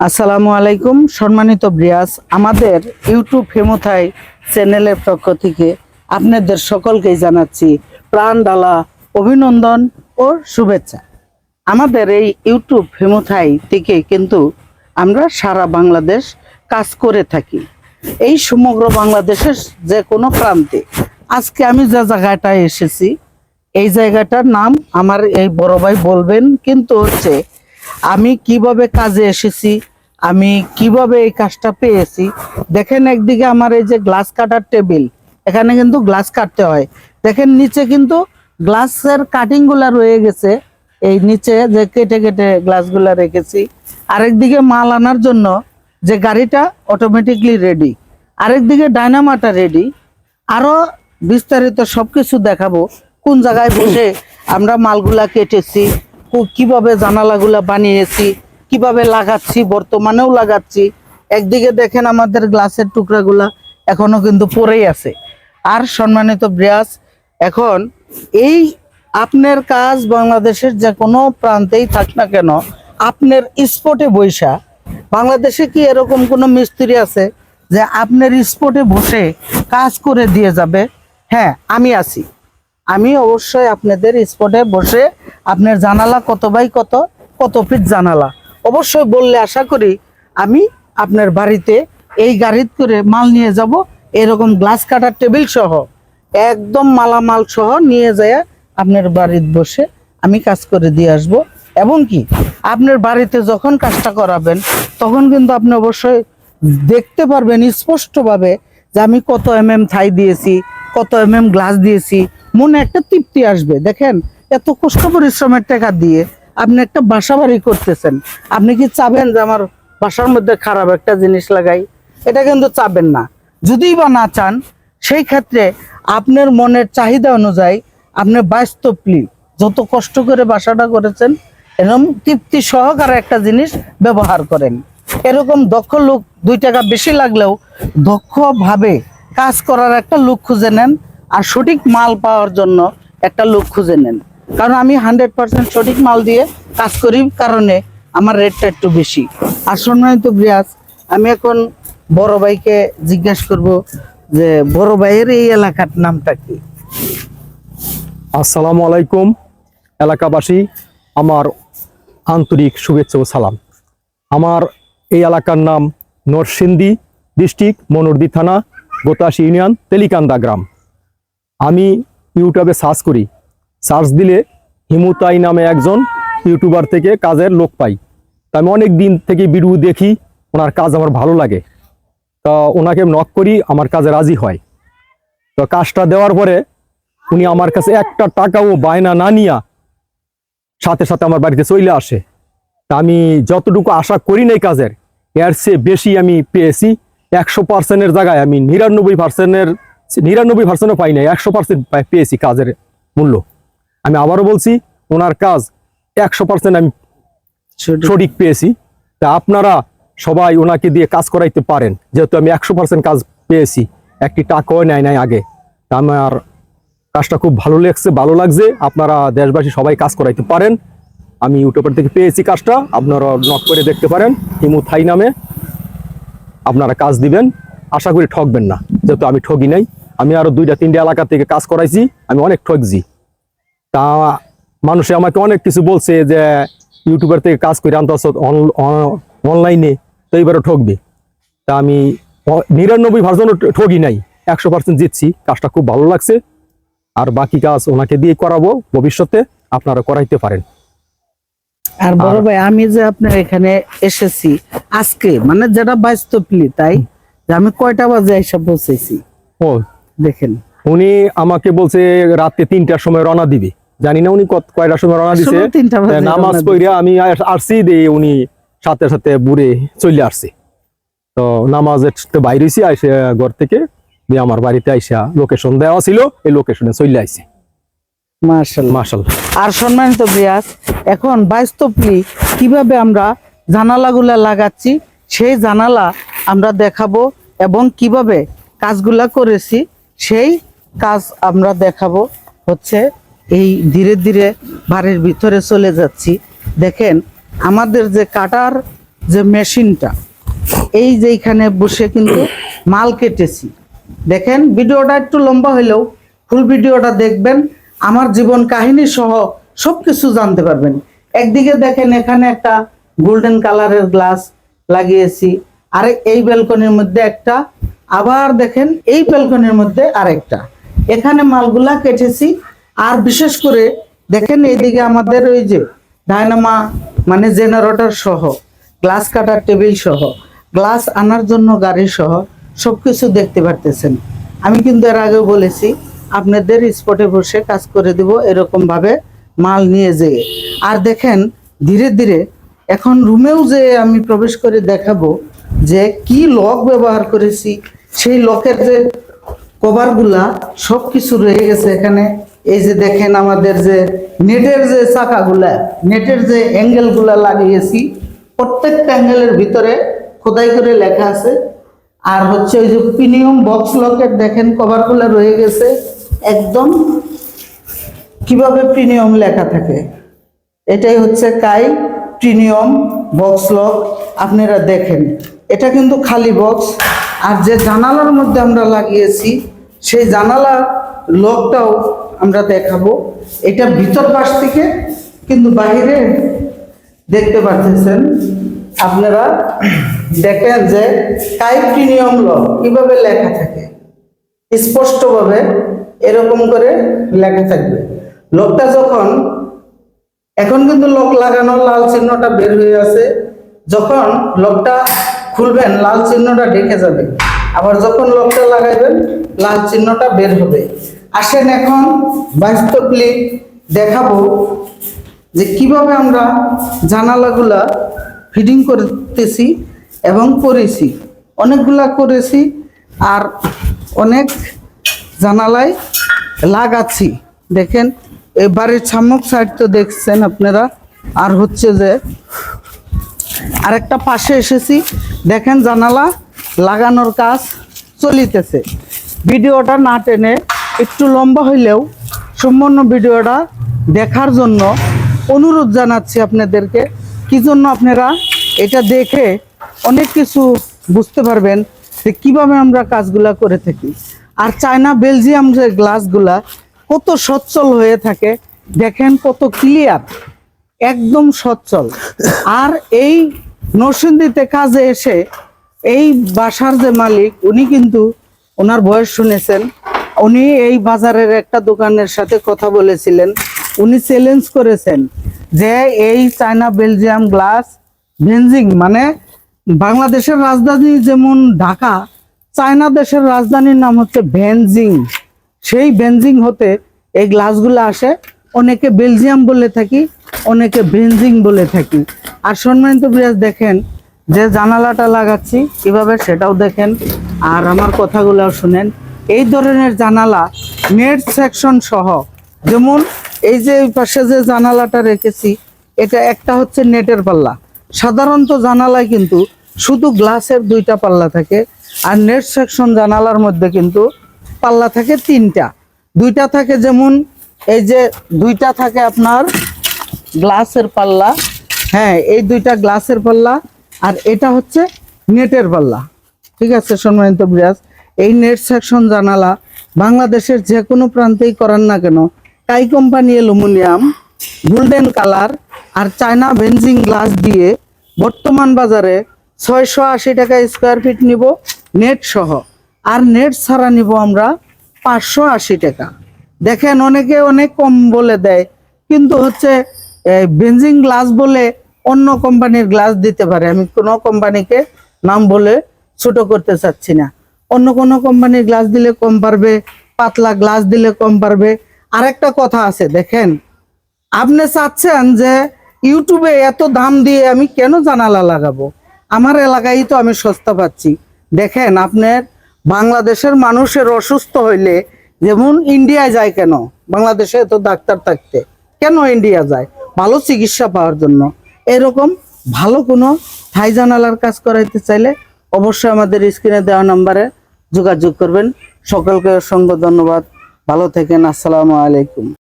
আসসালামু আলাইকুম সম্মানিত ব্রিয়াস, আমাদের ইউটিউব হেমোথাই চ্যানেলের পক্ষ থেকে আপনাদের সকলকেই জানাচ্ছি প্রাণ ঢালা অভিনন্দন ও শুভেচ্ছা। আমাদের এই ইউটিউব হেমোথাই থেকে কিন্তু আমরা সারা বাংলাদেশ কাজ করে থাকি। এই সমগ্র বাংলাদেশের যে কোনো প্রান্তে আজকে আমি যে জায়গাটায় এসেছি, এই জায়গাটার নাম আমার এই বড় ভাই বলবেন, কিন্তু হচ্ছে আমি কিভাবে কাজে এসেছি, আমি কিভাবে এই কাজটা পেয়েছি। দেখেন, একদিকে আমার এই যে গ্লাস কাটার টেবিল, এখানে কিন্তু গ্লাস কাটতে হয়। দেখেন নিচে কিন্তু গ্লাসের কাটিং গুলা রয়ে গেছে, এই নিচে যে কেটে কেটে গ্লাসগুলা রেখেছি। আরেকদিকে মাল আনার জন্য যে গাড়িটা অটোমেটিকলি রেডি, আরেকদিকে ডায়নামাটা রেডি। আরো বিস্তারিত সবকিছু দেখাবো, কোন জায়গায় বসে আমরা মালগুলা কেটেছি, কিভাবে জানালাগুলা বানিয়েছি, কিভাবে লাগাচ্ছি, বর্তমানেও লাগাচ্ছি। একদিকে দেখেন আমাদের গ্লাসের টুকরাগুলা এখনো কিন্তু পড়েই আছে। আর সম্মানিত ব্রিয়াস, এখন এই আপনার কাজ বাংলাদেশের যে কোনো প্রান্তেই থাক না কেন, আপনার স্পটে বৈশা, বাংলাদেশে কি এরকম কোনো মিস্ত্রি আছে যে আপনার স্পটে বসে কাজ করে দিয়ে যাবে? হ্যাঁ, আমি আছি। আমি অবশ্যই আপনাদের স্পটে বসে আপনার জানালা কত বাই কত, কত ফিট জানালা অবশ্যই বললে আশা করি আমি আপনার বাড়িতে এই গাড়িতে করে মাল নিয়ে যাব। এরকম গ্লাস কাটার টেবিল সহ একদম মালামাল সহ নিয়ে যায় আপনার বাড়িতে বসে আমি কাজ করে দিয়ে আসব। এবং কি আপনার বাড়িতে যখন কাজটা করাবেন তখন কিন্তু আপনি অবশ্যই দেখতে পারবেন স্পষ্টভাবে যে আমি কত থাই দিয়েছি, কত গ্লাস দিয়েছি। মনে একটা তৃপ্তি আসবে। দেখেন, এত কষ্ট পরিশ্রমের টাকা দিয়ে আপনি একটা বাসা বাড়ি করতেছেন, আপনি কি চাবেন যে আমার বাসার মধ্যে খারাপ একটা জিনিস লাগাই? এটা কিন্তু চাবেন না। যদিই বা না চান, সেই ক্ষেত্রে আপনার মনের চাহিদা অনুযায়ী আপনি বাস্তবলি যত কষ্ট করে বাসাটা করেছেন এরকম তৃপ্তি সহকারে একটা জিনিস ব্যবহার করেন। এরকম দক্ষ লোক 2 টাকা বেশি লাগলেও দক্ষভাবে কাজ করার একটা লোক খুঁজে নেন, আর সঠিক মাল পাওয়ার জন্য একটা লোক খুঁজে নেন। কারণ আমি 100% সঠিক মাল দিয়ে কাজ করি, কারণে আমার রেটটা একটু বেশি। আর সম্মানিত ব্রিয়াস, আমি এখন বড় ভাইকে জিজ্ঞাসা করব যে বড় ভাইয়ের এই এলাকার নামটা কি? আসসালামু আলাইকুম এলাকাবাসী, আমার আন্তরিক শুভেচ্ছা ও সালাম। আমার এই এলাকার নাম নরসিংদী ডিস্ট্রিক্ট, মনোরদি থানা, গোতাসি ইউনিয়ন, তেলিকান্দা গ্রাম। আমি ইউটিউবে সার্চ করি, সার্চ দিলে হিমুতাই নামে একজন ইউটিউবার থেকে কাজের লোক পাই। তা আমি অনেক দিন থেকে ভিডিও দেখি, ওনার কাজ আমার ভালো লাগে, তা ওনাকে নক করি, আমার কাজে রাজি হয়। তো কাজটা দেওয়ার পরে উনি আমার কাছে একটা টাকাও বায়না না নিয়া সাথে সাথে আমার বাড়িতে চলে আসে। তা আমি যতটুকু আশা করি নাই কাজের, এর চেয়ে বেশি আমি পেয়েছি। 100%-এর জায়গায় আমি 99%ও পাই নাই, 100% পেয়েছি কাজের মূল্য। আমি আবারও বলছি, ওনার কাজ 100% আমি সঠিক পেয়েছি। তা আপনারা সবাই ওনাকে দিয়ে কাজ করাইতে পারেন, যেহেতু আমি 100% কাজ পেয়েছি, একটি টাকাও নেয় নাই আগে। তা আমার কাজটা খুব ভালো লাগছে। আপনারা দেশবাসী সবাই কাজ করাইতে পারেন। আমি ইউটিউবার থেকে পেয়েছি কাজটা, আপনারা নক করে দেখতে পারেন। হিমুথাই নামে আপনারা কাজ দিবেন, আশা করি ঠকবেন না, যেহেতু আমি ঠকি নাই। আমি আরো 2-3টা এলাকা থেকে কাজ করাইছি, আমি অনেক ঠকছি। তা মানুষে আমাকে অনেক কিছু বলছে যে ইউটিউবার থেকে কাজ করে আনতে অনলাইনে, তো এইবারও ঠকবে। তা আমি 99% ঠকি নাই, 100% জিতছি। কাজটা খুব ভালো লাগছে, আর বাকি কাজ ওনাকে দিয়ে করাবো ভবিষ্যতে, আপনারা করাইতে পারেন। আর বড় ভাই, আমি যে আপনার এখানে এসেছি আজকে, মানে যেটা বাস্তবলি তাই, যে আমি কয়টা বাজে এসে পৌঁছেছি ও দেখেন। উনি আমাকে বলছে রাতে 3টার সময় রওনা দিবে, জানি না উনি কয়টার সময় রওনা দিছে। নামাজ পড়িয়া আমি আসছি, দিয়ে উনি সাথে সাথে বুড়ে চলে আসছে। তো নামাজের বাইরে হয়েছি, আইসে ঘর থেকে দিয়ে আমার বাড়িতে আইসা লোকেশন দেওয়া ছিল, এই লোকেশনে চলে আইছে। মাশাআল্লাহ। আর সম্মানিত ব্রিয়াস, এখন বাস্তবলি কিভাবে আমরা জানালাগুলা লাগাচ্ছি সেই জানালা আমরা দেখাবো, এবং কিভাবে কাজগুলা করেছি সেই কাজ আমরা দেখাবো। হচ্ছে এই ধীরে ধীরে বাড়ির ভিতরে চলে যাচ্ছি। দেখেন, আমাদের যে কাটার যে মেশিনটা, এই যে এখানে বসে কিন্তু মাল কেটেছি। দেখেন ভিডিওটা একটু লম্বা হইলেও ফুল ভিডিওটা দেখবেন, আমার জীবন কাহিনী সহ সবকিছু জানতে পারবেন। একদিকে দেখেন এখানে একটা গোল্ডেন কালারের গ্লাস লাগিয়েছি, আরেক এই ব্যালকনির মধ্যে একটা, আবার দেখেন এই ব্যালকনির মধ্যে আরেকটা, এখানে মালগুলা কেটেছি। আর বিশেষ করে দেখেন এইদিকে আমাদের ওই যে ডায়নামা মানে জেনারেটর সহ, গ্লাস কাটার টেবিল সহ, গ্লাস আনার জন্য গাড়ি সহ সবকিছু দেখতে পারতেছেন। আমি কিন্তু এর আগেও বলেছি আপনাদের স্পটে বসে কাজ করে দিব এরকম ভাবে মাল নিয়ে যেয়ে। আর দেখেন ধীরে ধীরে এখন রুমেও যে আমি প্রবেশ করে দেখাবো যে কি লক ব্যবহার করেছি, সেই লকের যে কভারগুলা সবকিছু রয়ে গেছে এখানে। এই যে দেখেন আমাদের যে নেটের যে চাকাগুলা, নেটের যে অ্যাঙ্গেলগুলা লাগিয়েছি, প্রত্যেকটা অ্যাঙ্গেলের ভিতরে খোদাই করে লেখা আছে। আর হচ্ছে ওই যে প্রিমিয়াম বক্স লকের দেখেন কভারগুলা রয়ে গেছে একদম কিভাবে প্রিমিয়াম লেখা থাকে। এটাই হচ্ছে কাই প্রিমিয়াম বক্স লক। আপনারা দেখেন এটা কিন্তু খালি বক্স। আর যে জানালার মধ্যে আমরা লাগিয়েছি সেই জানালার লকটাও আমরা দেখাবো। এটা ভিতর পাশ থেকে কিন্তু বাইরে দেখতে পাচ্ছেন আপনারা। দেখেন যে কাই প্রিমিয়াম লক কিভাবে লেখা থাকে, স্পষ্টভাবে এরকম করে লেখা থাকবে। লকটা যখন এখন কিন্তু লক লাগানো লাল চিহ্নটা বের হয়ে আছে, যখন লকটা খুলবেন লাল চিহ্নটা ঢেকে যাবে, আবার যখন লকটা লাগাইবেন লাল চিহ্নটা বের হবে। আসেন এখন বাস্তবলি দেখাবো যে কিভাবে আমরা জানালাগুলা ফিটিং করতেছি এবং করেছি। অনেকগুলা করেছি আর অনেক জানালায় লাগাচ্ছি। দেখেন এই বাড়ির ছাম্মক সাইড তো দেখছেন আপনারা। আর হচ্ছে যে আরেকটা পাশে এসেছি, দেখেন জানালা লাগানোর কাজ চলিতেছে। ভিডিওটা না টেনে একটু লম্বা হইলেও সম্পূর্ণ ভিডিওটা দেখার জন্য অনুরোধ জানাচ্ছি আপনাদেরকে। কি জন্য আপনারা এটা দেখে অনেক কিছু বুঝতে পারবেন যে কিভাবে আমরা কাজগুলা করে থাকি। আর চায়না বেলজিয়াম যে গ্লাসগুলা কত সচ্ছল হয়ে থাকে, দেখেন কত ক্লিয়ার, একদম সচ্ছল। আর এই নরসিংদীতে কাজে এসে এই বাসার যে মালিক উনি কিন্তু ওনার বয়স শুনেছেন, উনি এই বাজারের একটা দোকানের সাথে কথা বলেছিলেন, উনি চ্যালেঞ্জ করেছেন যে এই চায়না বেলজিয়াম গ্লাস ভেনজিং মানে বাংলাদেশের রাজধানী যেমন ঢাকা, চায়না দেশের রাজধানীর নাম হচ্ছে ভেনজিং। সেই ভেনজিং হতে এই গ্লাসগুলো আসে, অনেকে বেলজিয়াম বলে থাকি, অনেকে ভেনজিং বলে থাকি। আর সম্মানিত ভিউয়ার্স দেখেন যে জানালাটা লাগাচ্ছি কিভাবে সেটাও দেখেন, আর আমার কথাগুলোও শুনেন। এই ধরনের জানালা নেট সেকশন সহ, যেমন এই যে এই পাশে যে জানালাটা রেখেছি এটা একটা হচ্ছে নেটের পাল্লা। সাধারণত জানালায় কিন্তু শুধু গ্লাসের দুইটা পাল্লা থাকে, আর নেট সেকশন জানালার মধ্যে কিন্তু পাল্লা থাকে তিনটা। দুইটা থাকে যেমন এই যে দুইটা থাকে আপনার গ্লাসের পাল্লা, হ্যাঁ এই দুইটা গ্লাসের পাল্লা, আর এটা হচ্ছে নেটের পাল্লা। ঠিক আছে সম্মানিত ভিউয়ার্স, এই নেট সেকশন জানালা বাংলাদেশের যে কোনো প্রান্তেই করান না কেন, কাই কোম্পানি অ্যালুমিনিয়াম গোল্ডেন কালার আর চায়না ভেনজিং গ্লাস দিয়ে বর্তমান বাজারে 680 টাকা স্কোয়ার ফিট নিব নেট সহ, আর নেট ছাড়া নিব আমরা 580 টাকা। দেখেন অনেকে অনেক কম বলে দেয়, কিন্তু হচ্ছে ভেনজিং গ্লাস বলে অন্য কোম্পানির গ্লাস দিতে পারে। আমি কোনো কোম্পানিকে নাম বলে ছোট করতে চাচ্ছি না। অন্য কোনো কোম্পানির গ্লাস দিলে কম পারবে, পাতলা গ্লাস দিলে কম পারবে। আরেকটা কথা আছে, দেখেন আপনি চাচ্ছেন যে ইউটিউবে এত দাম দিয়ে আমি কেন জানালা লাগাবো, আমার এলাকায় তো আমি সস্তা পাচ্ছি। দেখেন আপনার বাংলাদেশের মানুষের অসুস্থ হইলে যেমন ইন্ডিয়ায় যায় কেন, বাংলাদেশে তো ডাক্তার থাকতে কেন ইন্ডিয়া যায়, ভালো চিকিৎসা পাওয়ার জন্য। এরকম ভালো কোনো থাই জানালার কাজ করাইতে চাইলে অবশ্যই আমাদের স্ক্রিনে দেওয়া নাম্বারে যোগাযোগ করবেন। সকলকে অসংখ্য ধন্যবাদ, ভালো থাকেন, আসসালামু আলাইকুম।